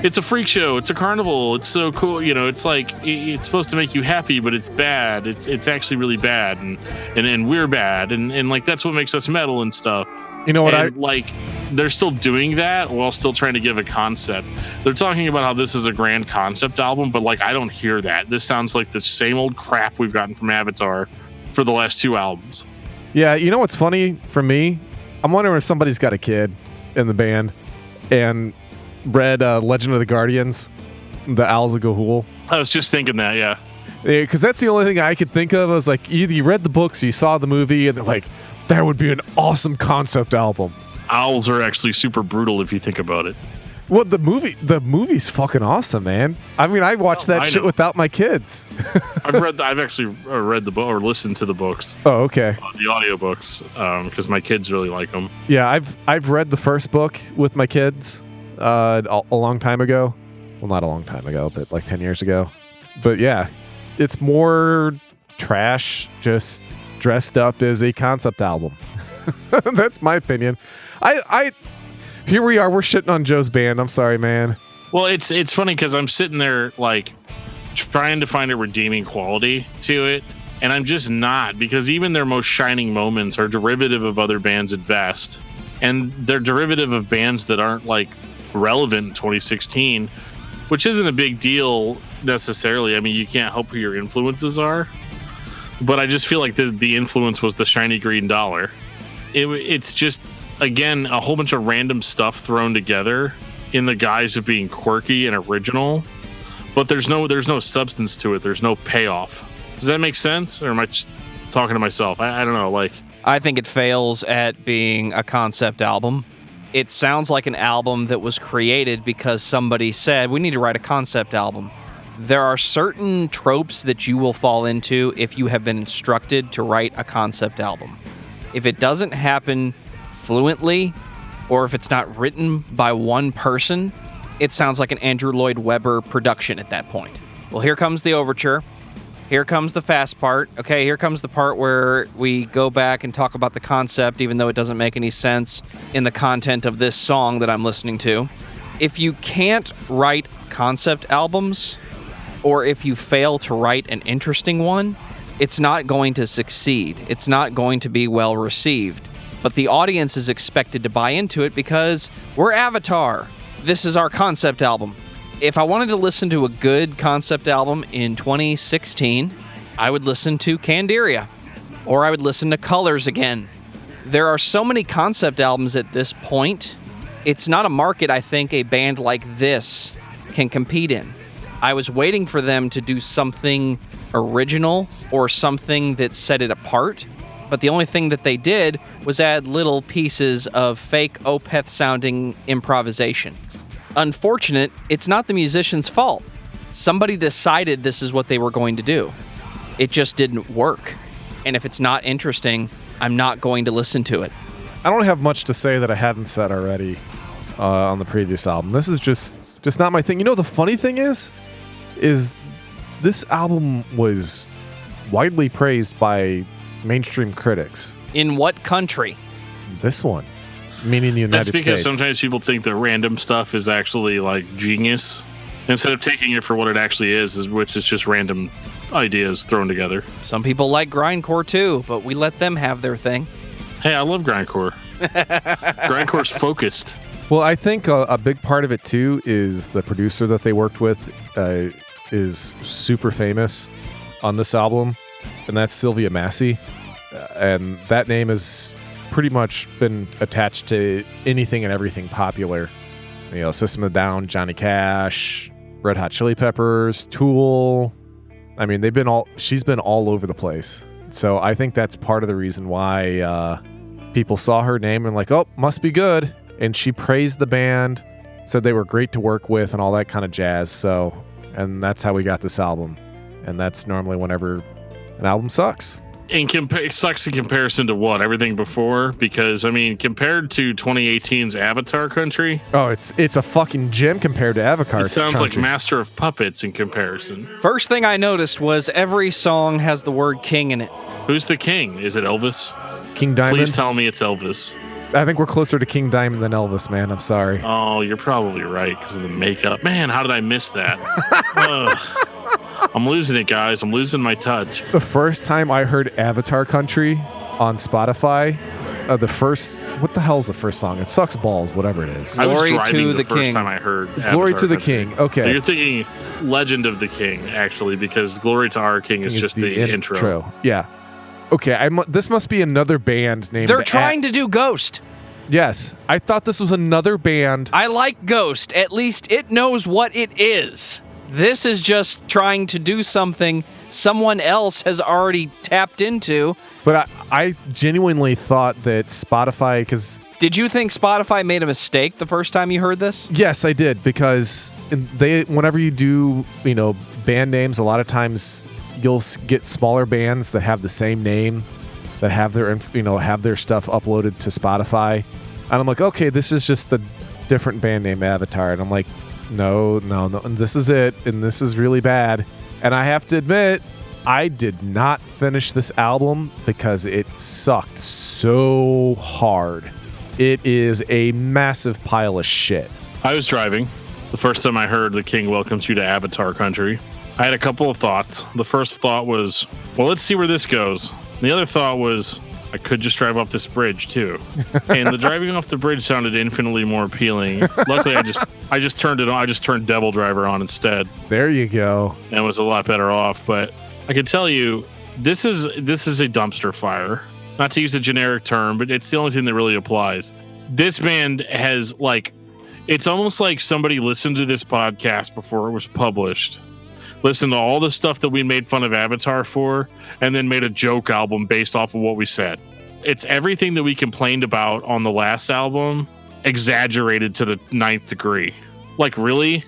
it's a freak show, it's a carnival, it's so cool, it's it's supposed to make you happy, but it's bad, it's actually really bad, and we're bad, and that's what makes us metal and stuff. They're still doing that while still trying to give a concept. They're talking about how this is a grand concept album, but I don't hear that. This sounds like the same old crap we've gotten from Avatar for the last two albums. Yeah, what's funny for me? I'm wondering if somebody's got a kid in the band and read Legend of the Guardians, the Owls of Ga'Hoole. I was just thinking that, yeah. Because that's the only thing I could think of. I was either you read the books or you saw the movie, and they're that would be an awesome concept album. owls are actually super brutal if you think about it. Well, the movie's fucking awesome, man. I mean, I watched that shit without my kids. I've actually read the book or listened to the books. Oh, okay. The audiobooks, because my kids really like them. Yeah, I've read the first book with my kids a long time ago. Well, not a long time ago, but like 10 years ago. But yeah, it's more trash, just dressed up as a concept album. That's my opinion. Here we are. We're shitting on Joe's band. I'm sorry, man. Well, it's funny because I'm sitting there like trying to find a redeeming quality to it, and I'm just not, because even their most shining moments are derivative of other bands at best, and they're derivative of bands that aren't like relevant in 2016, which isn't a big deal necessarily. I mean, you can't help who your influences are, but I just feel like the influence was the shiny green dollar. It's just, again, a whole bunch of random stuff thrown together in the guise of being quirky and original, but there's no substance to it. There's no payoff. Does that make sense? Or am I just talking to myself? I don't know. Like, I think it fails at being a concept album. It sounds like an album that was created because somebody said, we need to write a concept album. There are certain tropes that you will fall into if you have been instructed to write a concept album. If it doesn't happen fluently, or if it's not written by one person, it sounds like an Andrew Lloyd Webber production at that point. Well, here comes the overture. Here comes the fast part. Okay, here comes the part where we go back and talk about the concept, even though it doesn't make any sense in the content of this song that I'm listening to. If you can't write concept albums, or if you fail to write an interesting one, it's not going to succeed. It's not going to be well received. But the audience is expected to buy into it because we're Avatar. This is our concept album. If I wanted to listen to a good concept album in 2016, I would listen to Candiria, or I would listen to Colors again. There are so many concept albums at this point. It's not a market I think a band like this can compete in. I was waiting for them to do something original or something that set it apart, but the only thing that they did was add little pieces of fake Opeth-sounding improvisation. Unfortunate, it's not the musician's fault. Somebody decided this is what they were going to do. It just didn't work. And if it's not interesting, I'm not going to listen to it. I don't have much to say that I haven't said already on the previous album. This is just not my thing. You know, the funny thing is this album was widely praised by mainstream critics. In what country? This one. Meaning the United States. That's because sometimes people think that random stuff is actually like genius, instead of taking it for what it actually is, which is just random ideas thrown together. Some people like grindcore too, but we let them have their thing. Hey, I love grindcore. Grindcore's focused. Well, I think a big part of it too is the producer that they worked with is super famous on this album, and that's Sylvia Massey, and that name has pretty much been attached to anything and everything popular. You know, System of a Down, Johnny Cash, Red Hot Chili Peppers, Tool. I mean, she's been all over the place. So I think that's part of the reason why people saw her name and like, oh, must be good. And she praised the band, said they were great to work with and all that kind of jazz. So, and that's how we got this album. And that's normally whenever an album sucks. It sucks in comparison to what? Everything before? Because, I mean, compared to 2018's Avatar Country... Oh, it's a fucking gem compared to Avatar Country. It sounds like Master of Puppets in comparison. First thing I noticed was every song has the word king in it. Who's the king? Is it Elvis? King Diamond? Please tell me it's Elvis. I think we're closer to King Diamond than Elvis, man. I'm sorry. Oh, you're probably right because of the makeup. Man, how did I miss that? I'm losing it, guys. I'm losing my touch. The first time I heard Avatar Country on Spotify, what the hell's the first song? It sucks balls, whatever it is. I was Glory driving to the first King. time I heard Glory Avatar to the Country. King. Okay. So you're thinking Legend of the King, actually, because Glory to Our King is just the intro. Yeah. Okay, this must be another band named... They're trying to do Ghost. Yes. I thought this was another band. I like Ghost. At least it knows what it is. This is just trying to do something someone else has already tapped into. But I genuinely thought that Spotify, because... Did you think Spotify made a mistake the first time you heard this? Yes, I did, because whenever you do, band names, a lot of times you'll get smaller bands that have the same name, that have their stuff uploaded to Spotify. And I'm like, okay, this is just a different band name, Avatar. And I'm like, no, and this is it, and this is really bad. And I have to admit, I did not finish this album because it sucked so hard. It is a massive pile of shit. I was driving the first time I heard The King Welcomes You to Avatar Country. I had a couple of thoughts. The first thought was, well, let's see where this goes. The other thought was, I could just drive off this bridge too. And the driving off the bridge sounded infinitely more appealing. Luckily, I just turned it on. I just turned Devil Driver on instead. There you go. And was a lot better off. But I can tell you, this is a dumpster fire. Not to use a generic term, but it's the only thing that really applies. This band has it's almost like somebody listened to this podcast before it was published, listened to all the stuff that we made fun of Avatar for, and then made a joke album based off of what we said. It's everything that we complained about on the last album, exaggerated to the 9th degree. Like, really?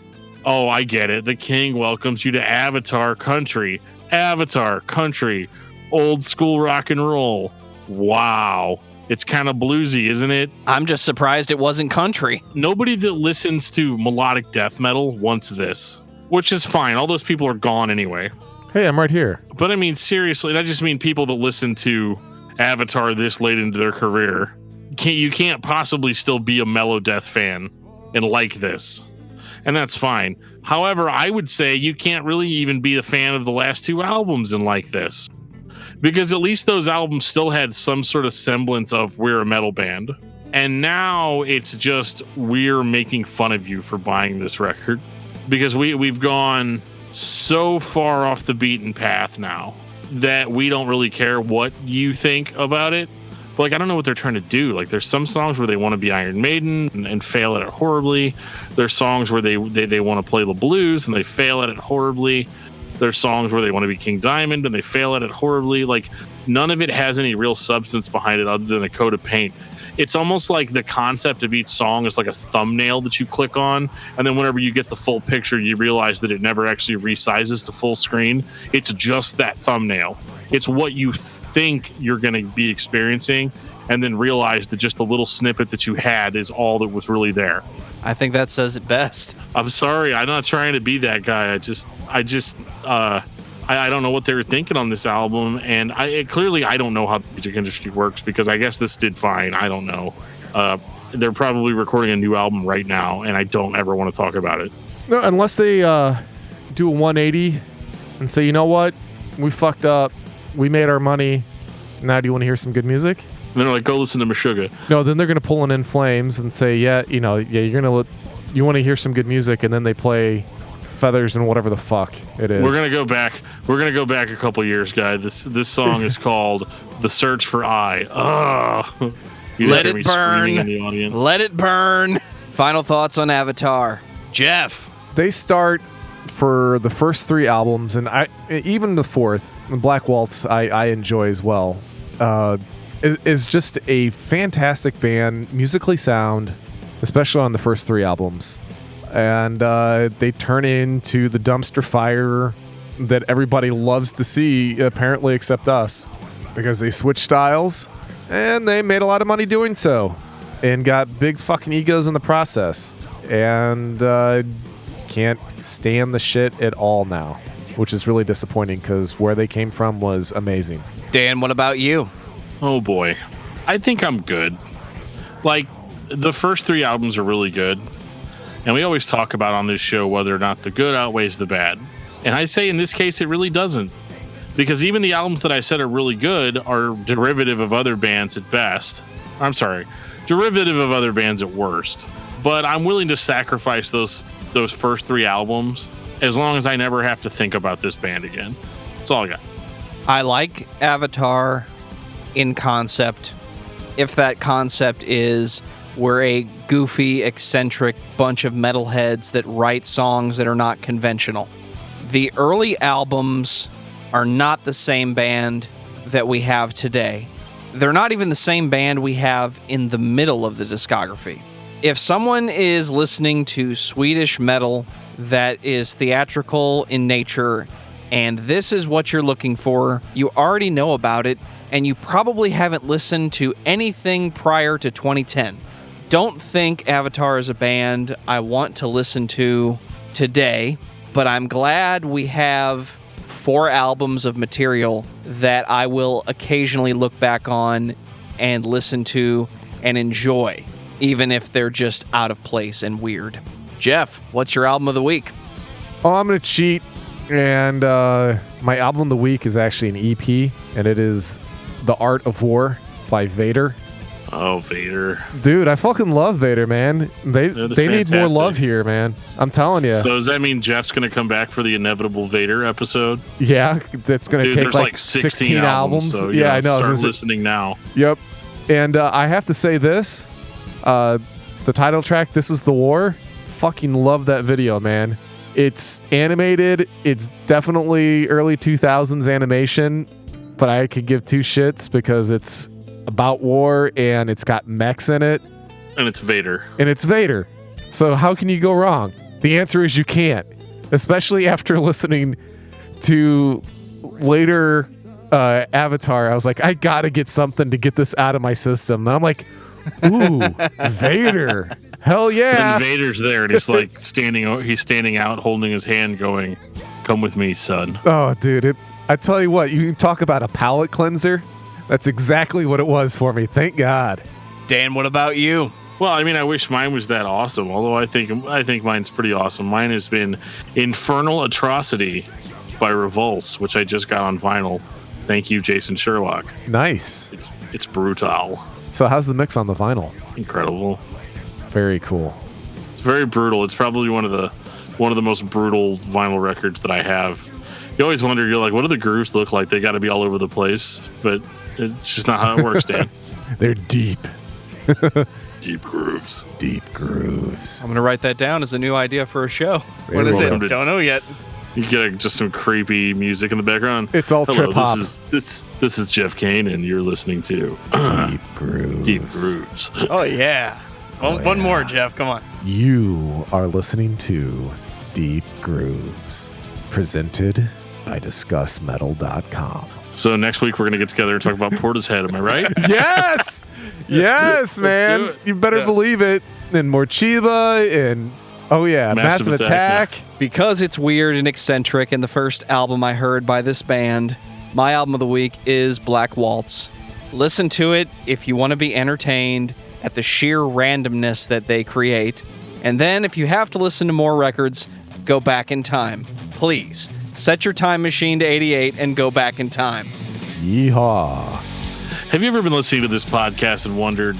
Oh, I get it. The King Welcomes You to Avatar Country. Avatar Country. Old school rock and roll. Wow. It's kind of bluesy, isn't it? I'm just surprised it wasn't country. Nobody that listens to melodic death metal wants this, which is fine. All those people are gone anyway. Hey, I'm right here. But I mean, seriously, I just mean people that listen to Avatar this late into their career. You can't possibly still be a mellow death fan and like this. And that's fine. However, I would say you can't really even be a fan of the last 2 albums and like this. Because at least those albums still had some sort of semblance of we're a metal band. And now it's just we're making fun of you for buying this record. Because we've gone so far off the beaten path now that we don't really care what you think about it. But I don't know what they're trying to do. There's some songs where they want to be Iron Maiden and fail at it horribly. There's songs where they want to play the blues and they fail at it horribly. There's songs where they want to be King Diamond and they fail at it horribly. None of it has any real substance behind it other than a coat of paint. It's almost like the concept of each song is like a thumbnail that you click on, and then whenever you get the full picture, you realize that it never actually resizes to full screen. It's just that thumbnail. It's what you think you're going to be experiencing, and then realize that just the little snippet that you had is all that was really there. I think that says it best. I'm sorry. I'm not trying to be that guy. I don't know what they were thinking on this album, and clearly I don't know how the music industry works, because I guess this did fine. I don't know. They're probably recording a new album right now, and I don't ever want to talk about it. No, unless they do a 180 and say, you know what, we fucked up, we made our money. Now, do you want to hear some good music? And they're like, go listen to Meshuggah. No, then they're going to pull in Flames and say, you want to hear some good music, and then they play Feathers and whatever the fuck it is. We're gonna go back a couple years, guys. This song is called "The Search for I." Let it burn. In the audience. Let it burn. Final thoughts on Avatar, Geoff. They start for the first 3 albums, and even the 4th, the Black Waltz, I enjoy as well. Is just a fantastic band, musically sound, especially on the first 3 albums. And they turn into the dumpster fire that everybody loves to see, apparently, except us, because they switched styles and they made a lot of money doing so and got big fucking egos in the process, and can't stand the shit at all now, which is really disappointing because where they came from was amazing. Dan, what about you? Oh boy, I think I'm good. The first 3 albums are really good. And we always talk about on this show whether or not the good outweighs the bad. And I say in this case, it really doesn't. Because even the albums that I said are really good are derivative of other bands at best. I'm sorry, derivative of other bands at worst. But I'm willing to sacrifice those first 3 albums as long as I never have to think about this band again. That's all I got. I like Avatar in concept. If that concept is We're a goofy, eccentric bunch of metalheads that write songs that are not conventional. The early albums are not the same band that we have today. They're not even the same band we have in the middle of the discography. If someone is listening to Swedish metal that is theatrical in nature, and this is what you're looking for, you already know about it, and you probably haven't listened to anything prior to 2010. Don't think Avatar is a band I want to listen to today, but I'm glad we have 4 albums of material that I will occasionally look back on and listen to and enjoy, even if they're just out of place and weird. Geoff, what's your album of the week? Oh, I'm going to cheat, and my album of the week is actually an EP, and it is The Art of War by Vader. Oh, Vader. Dude, I fucking love Vader, man. They need more love here, man. I'm telling you. So does that mean Jeff's going to come back for the inevitable Vader episode? Yeah, that's going to take like 16 albums. So, yeah, I know. Start listening now. Yep. And I have to say this, the title track, This Is the War, fucking love that video, man. It's animated. It's definitely early 2000s animation, but I could give 2 shits because it's about war and it's got mechs in it. And it's Vader. So how can you go wrong? The answer is you can't, especially after listening to later Avatar. I was like, I gotta get something to get this out of my system. And I'm like, ooh, Vader. Hell yeah. And Vader's there and he's like standing out holding his hand going, come with me, son. Oh, dude. I tell you what, you can talk about a palate cleanser. That's exactly what it was for me. Thank God. Dan, what about you? Well, I mean, I wish mine was that awesome, although I think mine's pretty awesome. Mine has been Infernal Atrocity by Revulsed, which I just got on vinyl. Thank you, Jason Sherlock. Nice. It's brutal. So how's the mix on the vinyl? Incredible. Very cool. It's very brutal. It's probably one of the most brutal vinyl records that I have. You always wonder, you're like, what do the grooves look like? They got to be all over the place, but it's just not how it works, Dan. They're deep. Deep grooves. Deep grooves. I'm going to write that down as a new idea for a show. Very What is it? welcome. Don't know yet. You get just some creepy music in the background. It's all Hello, trip hop. This is Geoff Kane, and you're listening to Deep grooves. Deep Grooves. Oh, yeah. One more, Geoff. Come on. You are listening to Deep Grooves, presented by discussmetal.com. So next week we're gonna get together and talk about Portishead. Am I right? Yes! Yes, do man. it. You better Yeah. believe it. And Morchiba and, oh yeah, Massive Attack. Because it's weird and eccentric, and the first album I heard by this band, my album of the week is Black Waltz. Listen to it if you want to be entertained at the sheer randomness that they create. And then if you have to listen to more records, go back in time. Please, set your time machine to 88 and go back in time. Yeehaw. Have you ever been listening to this podcast and wondered,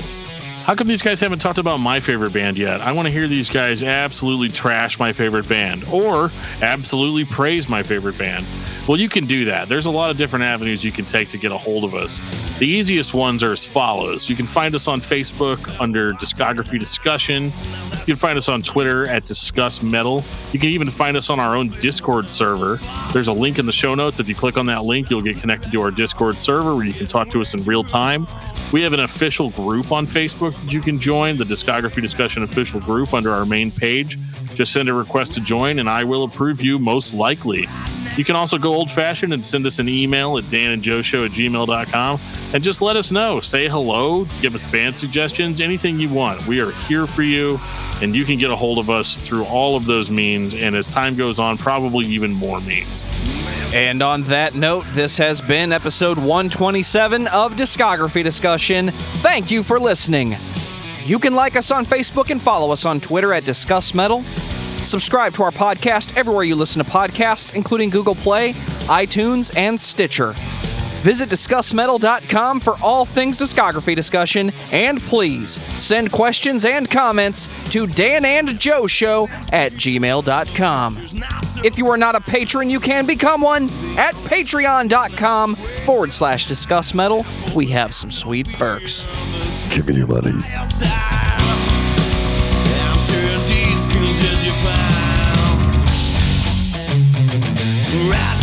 how come these guys haven't talked about my favorite band yet? I want to hear these guys absolutely trash my favorite band or absolutely praise my favorite band. Well, you can do that. There's a lot of different avenues you can take to get a hold of us. The easiest ones are as follows. You can find us on Facebook under Discography Discussion. You can find us on Twitter at discussmetal. You can even find us on our own Discord server. There's a link in the show notes. If you click on that link, you'll get connected to our Discord server where you can talk to us in real time. We have an official group on Facebook that you can join, the Discography Discussion official group under our main page. Just send a request to join and I will approve you most likely. You can also go old-fashioned and send us an email at danandjoeshow@gmail.com and just let us know. Say hello, give us band suggestions, anything you want. We are here for you, and you can get a hold of us through all of those means, and as time goes on, probably even more means. And on that note, this has been episode 127 of Discography Discussion. Thank you for listening. You can like us on Facebook and follow us on Twitter at discussmetal. Subscribe to our podcast everywhere you listen to podcasts, including Google Play, iTunes, and Stitcher. Visit discussmetal.com for all things discography discussion, and please send questions and comments to danandjoeshow@gmail.com. If you are not a patron, you can become one at patreon.com/discussmetal. We have some sweet perks. Give me your money. Outside. Round